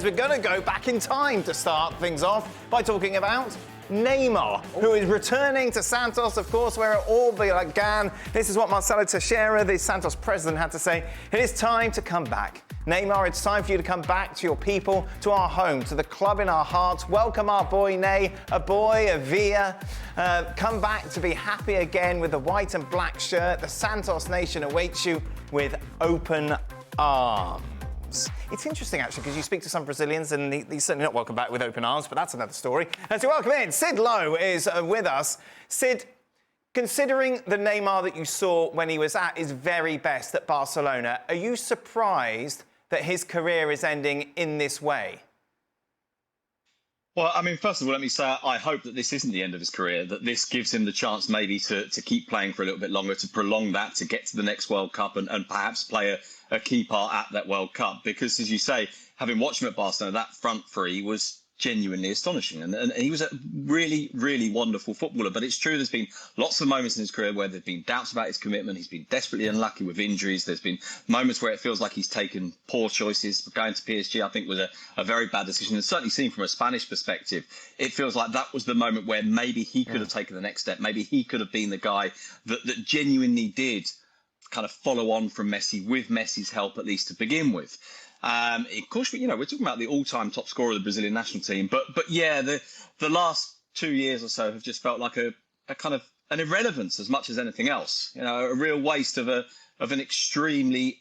We're going to go back in time to start things off by talking about Neymar, who is returning to Santos, of course, where it all began. This is what Marcelo Teixeira, the Santos president, had to say. It is time to come back. Neymar, it's time for you to come back to your people, to our home, to the club in our hearts. Welcome our boy Ney, a boy, a Villa. Come back to be happy again with the white and black shirt. The Santos nation awaits you with open arms. It's interesting, actually, because you speak to some Brazilians and he's certainly not welcome back with open arms, but that's another story. And so welcome in, Sid Lowe is with us. Sid, considering the Neymar that you saw when he was at his very best at Barcelona, are you surprised that his career is ending in this way? Well, I mean, first of all, let me say I hope that this isn't the end of his career, that this gives him the chance maybe to keep playing for a little bit longer, to prolong that, to get to the next World Cup and perhaps play a key part at that World Cup. Because, as you say, having watched him at Barcelona, that front three was genuinely astonishing. And he was a really, really wonderful footballer. But it's true, there's been lots of moments in his career where there've been doubts about his commitment. He's been desperately unlucky with injuries. There's been moments where it feels like he's taken poor choices. Going to PSG, I think, was a very bad decision. And certainly seen from a Spanish perspective, it feels like that was the moment where maybe he could have taken the next step. Maybe he could have been the guy that genuinely did kind of follow on from Messi, with Messi's help, at least to begin with. Of course, we're talking about the all-time top scorer of the Brazilian national team, but yeah, the last 2 years or so have just felt like a kind of an irrelevance as much as anything else. You know, a real waste of an extremely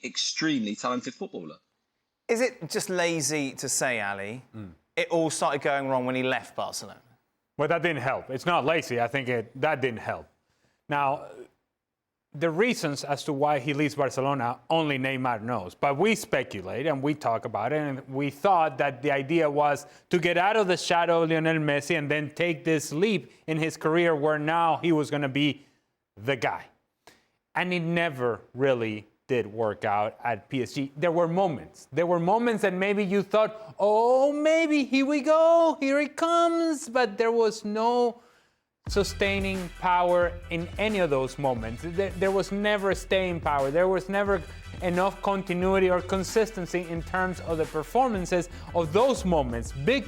talented footballer. Is it just lazy to say, Ali, it all started going wrong when he left Barcelona? Well, that didn't help. It's not lazy. I think that didn't help. Now, the reasons as to why he leaves Barcelona, only Neymar knows. But we speculate and we talk about it, and we thought that the idea was to get out of the shadow of Lionel Messi and then take this leap in his career where now he was going to be the guy. And it never really did work out at PSG. There were moments that maybe you thought, oh, maybe here we go, here it comes. But there was no sustaining power in any of those moments. There was never staying power. There was never enough continuity or consistency in terms of the performances of those moments, big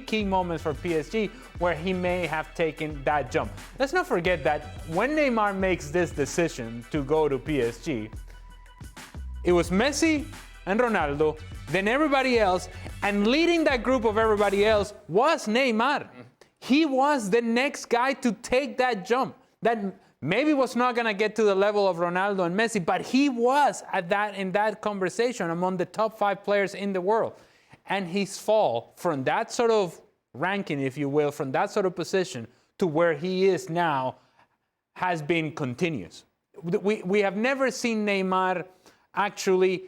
key moments for PSG where he may have taken that jump. Let's not forget that when Neymar makes this decision to go to PSG, it was Messi and Ronaldo, then everybody else, and leading that group of everybody else was Neymar. He was the next guy to take that jump. That maybe was not going to get to the level of Ronaldo and Messi, but he was in that conversation among the top 5 players in the world. And his fall from that sort of ranking, if you will, from that sort of position to where he is now has been continuous. We have never seen Neymar actually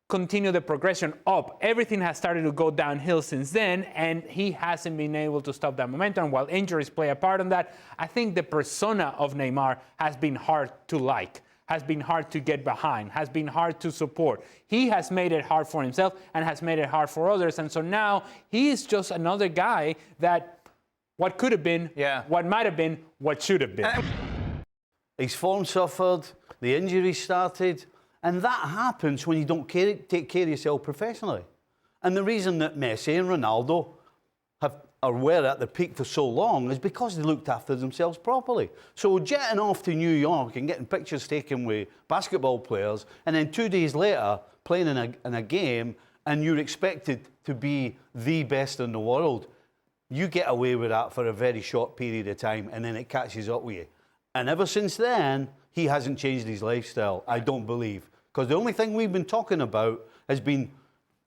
continue the progression up. Everything has started to go downhill since then, and he hasn't been able to stop that momentum. While injuries play a part in that, I think the persona of Neymar has been hard to like, has been hard to get behind, has been hard to support. He has made it hard for himself and has made it hard for others, and so now he is just another guy that what could have been, what might have been, what should have been. His form suffered, the injuries started, and that happens when you don't take care of yourself professionally. And the reason that Messi and Ronaldo were at the peak for so long is because they looked after themselves properly. So jetting off to New York and getting pictures taken with basketball players, and then 2 days later playing in a game, and you're expected to be the best in the world, you get away with that for a very short period of time, and then it catches up with you. And ever since then, he hasn't changed his lifestyle, I don't believe. Because the only thing we've been talking about has been,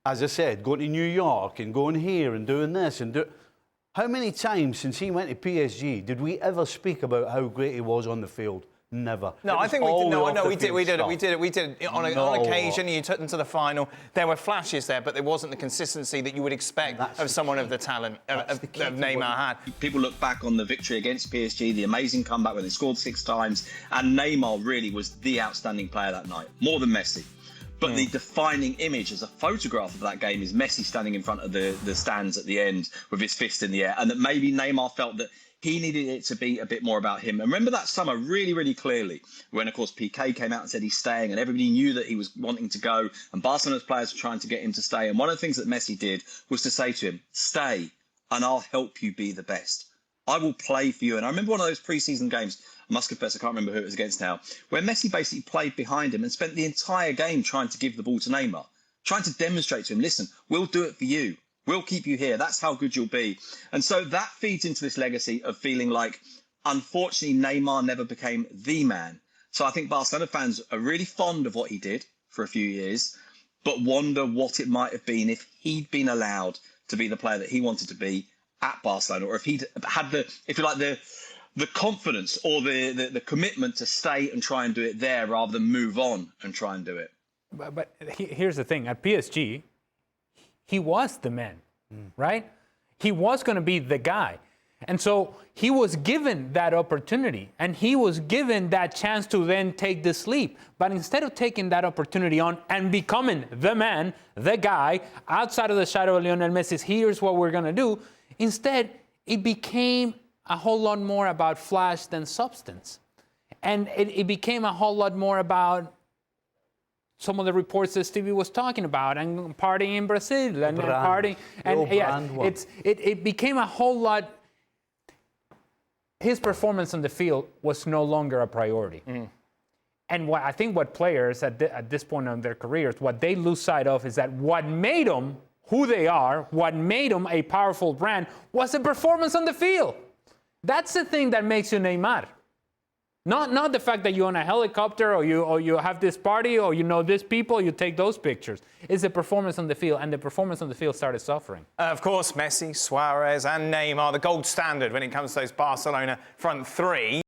as I said, going to New York and going here and doing this and How many times since he went to PSG did we ever speak about how great he was on the field? Never. No, I think we did. No, we did it on occasion. You took them to the final. There were flashes there, but there wasn't the consistency that you would expect of someone of the talent of Neymar had. People look back on the victory against PSG, the amazing comeback when they scored 6 times, and Neymar really was the outstanding player that night, more than Messi. But the defining image as a photograph of that game is Messi standing in front of the stands at the end with his fist in the air, and that maybe Neymar felt that he needed it to be a bit more about him. And remember that summer really, really clearly when, of course, Piqué came out and said he's staying, and everybody knew that he was wanting to go, and Barcelona's players were trying to get him to stay. And one of the things that Messi did was to say to him, stay, and I'll help you be the best. I will play for you. And I remember one of those pre-season games, I must confess, I can't remember who it was against now, where Messi basically played behind him and spent the entire game trying to give the ball to Neymar, trying to demonstrate to him, listen, we'll do it for you. We'll keep you here. That's how good you'll be. And so that feeds into this legacy of feeling like, unfortunately, Neymar never became the man. So I think Barcelona fans are really fond of what he did for a few years, but wonder what it might have been if he'd been allowed to be the player that he wanted to be at Barcelona, or if he'd had the, if you like, the confidence or the commitment to stay and try and do it there rather than move on and try and do it. But here's the thing. At PSG, he was the man, right? He was going to be the guy. And so he was given that opportunity, and he was given that chance to then take this leap. But instead of taking that opportunity on and becoming the man, the guy, outside of the shadow of Lionel Messi's, here's what we're going to do, instead, it became a whole lot more about flash than substance. And it became a whole lot more about some of the reports that Stevie was talking about, and partying in Brazil, and partying, and it became a whole lot. His performance on the field was no longer a priority. And I think what players at this point in their careers, what they lose sight of is that what made them who they are, what made them a powerful brand, was the performance on the field. That's the thing that makes you Neymar. Not the fact that you own a helicopter, or you have this party, or you know these people, you take those pictures. It's the performance on the field, and the performance on the field started suffering. Of course, Messi, Suarez and Neymar, the gold standard when it comes to those Barcelona front three.